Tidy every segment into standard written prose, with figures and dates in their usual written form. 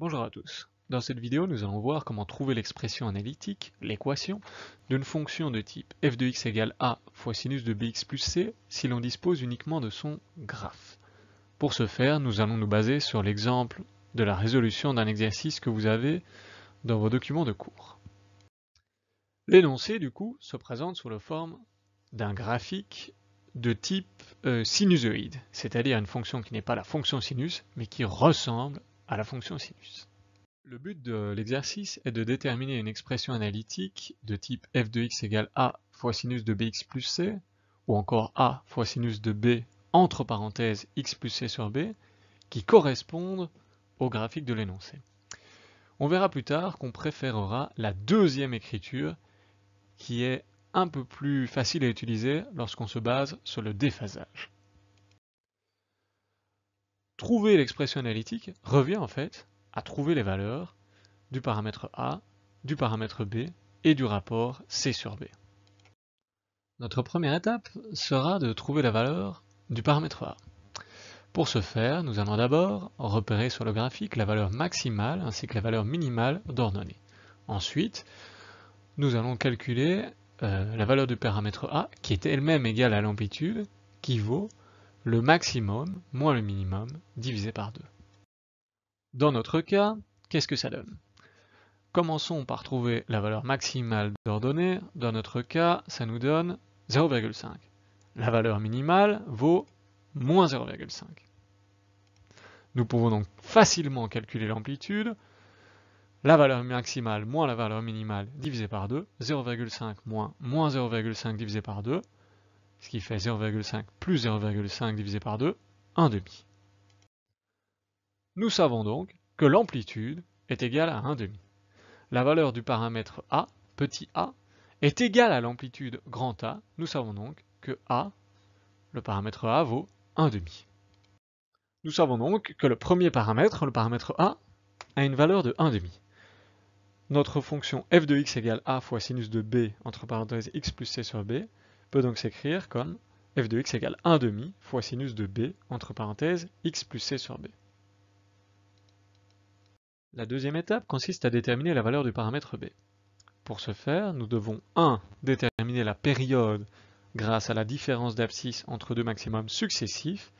Bonjour à tous. Dans cette vidéo, nous allons voir comment trouver l'expression analytique, l'équation, d'une fonction de type f de x égale a fois sinus de bx plus c si l'on dispose uniquement de son graphe. Pour ce faire, nous allons nous baser sur l'exemple de la résolution d'un exercice que vous avez dans vos documents de cours. L'énoncé, du coup, se présente sous la forme d'un graphique de type sinusoïde, c'est-à-dire une fonction qui n'est pas la fonction sinus, mais qui ressemble à la fonction sinus. Le but de l'exercice est de déterminer une expression analytique de type f de x égale a fois sinus de bx plus c, ou encore a fois sinus de b entre parenthèses x plus c sur b, qui correspondent au graphique de l'énoncé. On verra plus tard qu'on préférera la deuxième écriture, qui est un peu plus facile à utiliser lorsqu'on se base sur le déphasage. Trouver l'expression analytique revient en fait à trouver les valeurs du paramètre a, du paramètre b et du rapport c sur b. Notre première étape sera de trouver la valeur du paramètre a. Pour ce faire, nous allons d'abord repérer sur le graphique la valeur maximale ainsi que la valeur minimale d'ordonnée. Ensuite, nous allons calculer la valeur du paramètre a qui est elle-même égale à l'amplitude qui vaut le maximum moins le minimum divisé par 2. Dans notre cas, qu'est-ce que ça donne? Commençons par trouver la valeur maximale d'ordonnée. Dans notre cas, ça nous donne 0,5. La valeur minimale vaut moins 0,5. Nous pouvons donc facilement calculer l'amplitude. La valeur maximale moins la valeur minimale divisé par 2. 0,5 moins 0,5 divisé par 2. Ce qui fait 0,5 plus 0,5 divisé par 2, 1,5. Nous savons donc que l'amplitude est égale à 1,5. La valeur du paramètre a, petit a, est égale à l'amplitude grand A. Nous savons donc que a, le paramètre a, vaut 1,5. Nous savons donc que le premier paramètre, le paramètre a, a une valeur de 1,5. Notre fonction f de x égale a fois sinus de b entre parenthèses x plus c sur b peut donc s'écrire comme f de x égale 1,5 fois sinus de b entre parenthèses x plus c sur b. La deuxième étape consiste à déterminer la valeur du paramètre b. Pour ce faire, nous devons 1. Déterminer la période grâce à la différence d'abscisse entre deux maximums successifs,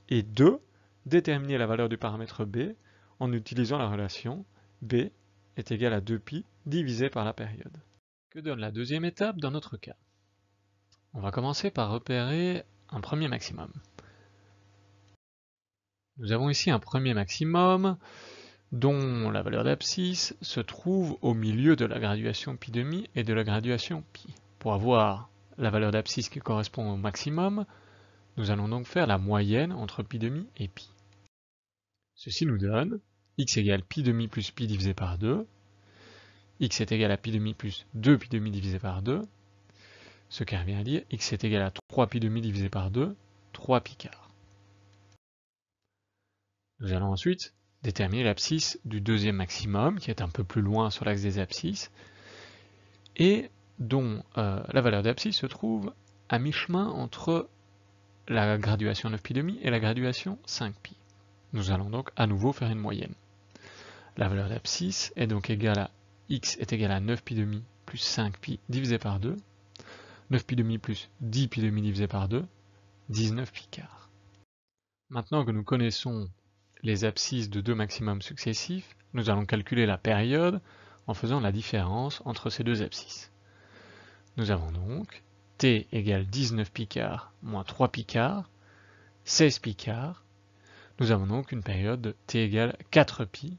et 2. Déterminer la valeur du paramètre b en utilisant la relation b est égal à 2π divisé par la période. Que donne la deuxième étape dans notre cas? On va commencer par repérer un premier maximum. Nous avons ici un premier maximum dont la valeur d'abscisse se trouve au milieu de la graduation π' et de la graduation π. Pour avoir la valeur d'abscisse qui correspond au maximum, nous allons donc faire la moyenne entre π' et π. Ceci nous donne x égale π' plus π divisé par 2, x est égal à π' plus 2π' divisé par 2, ce qui revient à dire x est égal à 3π' divisé par 2, 3π². Nous allons ensuite déterminer l'abscisse du deuxième maximum, qui est un peu plus loin sur l'axe des abscisses, et dont la valeur d'abscisse se trouve à mi-chemin entre la graduation 9π' et la graduation 5π. Nous allons donc à nouveau faire une moyenne. La valeur d'abscisse est donc égale à x est égal à 9π' plus 5π divisé par 2, 9π' plus 10π' divisé par 2, 19π². Maintenant que nous connaissons les abscisses de deux maximums successifs, nous allons calculer la période en faisant la différence entre ces deux abscisses. Nous avons donc t égale 19π² moins 3π², 16π². Nous avons donc une période de t égale 4π,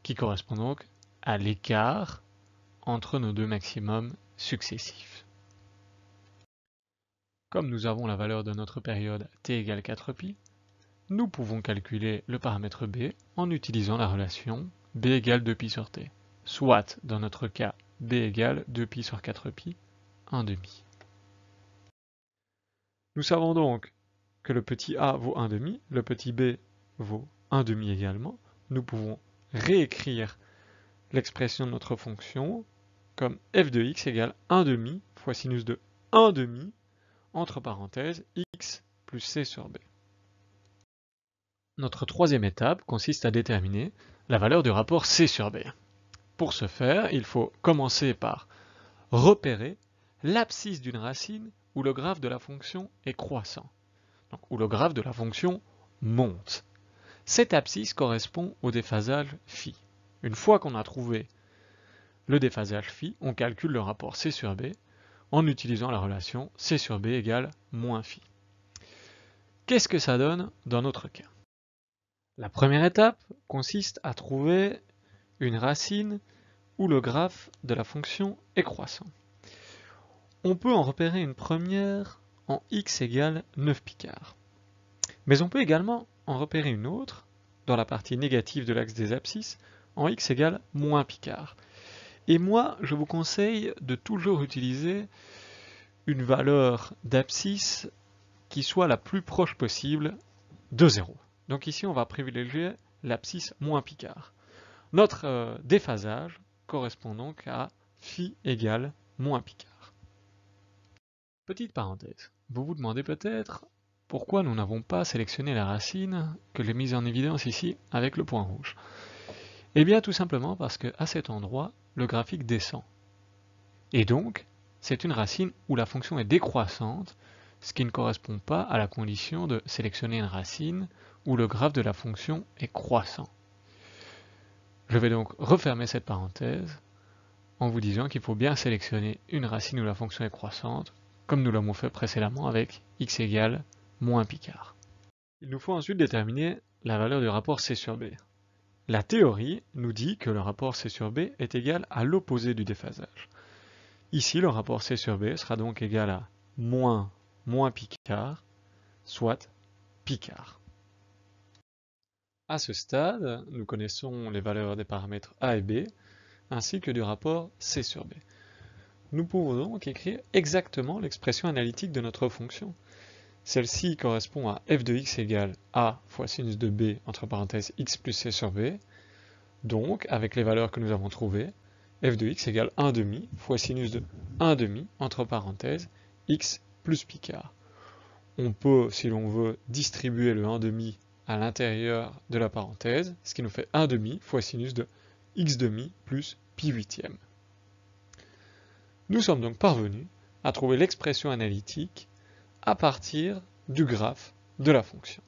qui correspond donc à l'écart entre nos deux maximums successifs. Comme nous avons la valeur de notre période t égale 4π, nous pouvons calculer le paramètre b en utilisant la relation b égale 2π sur t, soit, dans notre cas, b égale 2π sur 4π, 1,5. Nous savons donc que le petit a vaut 1,5, le petit b vaut 1,5 également. Nous pouvons réécrire l'expression de notre fonction comme f de x égale 1,5 fois sinus de 1,5 entre parenthèses x plus c sur b. Notre troisième étape consiste à déterminer la valeur du rapport C sur B. Pour ce faire, il faut commencer par repérer l'abscisse d'une racine où le graphe de la fonction est croissant, donc où le graphe de la fonction monte. Cette abscisse correspond au déphasage phi. Une fois qu'on a trouvé le déphasage phi, on calcule le rapport C sur B en utilisant la relation C sur B égale moins phi. Qu'est-ce que ça donne dans notre cas? La première étape consiste à trouver une racine où le graphe de la fonction est croissant. On peut en repérer une première en x égale 9 picards. Mais on peut également en repérer une autre, dans la partie négative de l'axe des abscisses, en x égale moins picards. Et moi, je vous conseille de toujours utiliser une valeur d'abscisse qui soit la plus proche possible de 0. Donc ici, on va privilégier l'abscisse moins picard. Notre déphasage correspond donc à phi égale moins picard. Petite parenthèse, vous vous demandez peut-être pourquoi nous n'avons pas sélectionné la racine que j'ai mise en évidence ici avec le point rouge. Eh bien tout simplement parce qu'à cet endroit, le graphique descend. Et donc, c'est une racine où la fonction est décroissante, ce qui ne correspond pas à la condition de sélectionner une racine où le graphe de la fonction est croissant. Je vais donc refermer cette parenthèse en vous disant qu'il faut bien sélectionner une racine où la fonction est croissante, comme nous l'avons fait précédemment avec x égale moins picard. Il nous faut ensuite déterminer la valeur du rapport C sur B. La théorie nous dit que le rapport C sur B est égal à l'opposé du déphasage. Ici, le rapport C sur B sera donc égal à moins picard, soit picard. À ce stade, nous connaissons les valeurs des paramètres A et B, ainsi que du rapport C sur B. Nous pouvons donc écrire exactement l'expression analytique de notre fonction. Celle-ci correspond à f de x égale a fois sinus de b entre parenthèses x plus c sur b. Donc, avec les valeurs que nous avons trouvées, f de x égale 1,5 fois sinus de 1,5 entre parenthèses x plus picard. On peut, si l'on veut, distribuer le 1,5 à l'intérieur de la parenthèse, ce qui nous fait 1,5 fois sinus de x' plus pi huitième. Nous sommes donc parvenus à trouver l'expression analytique à partir du graphe de la fonction.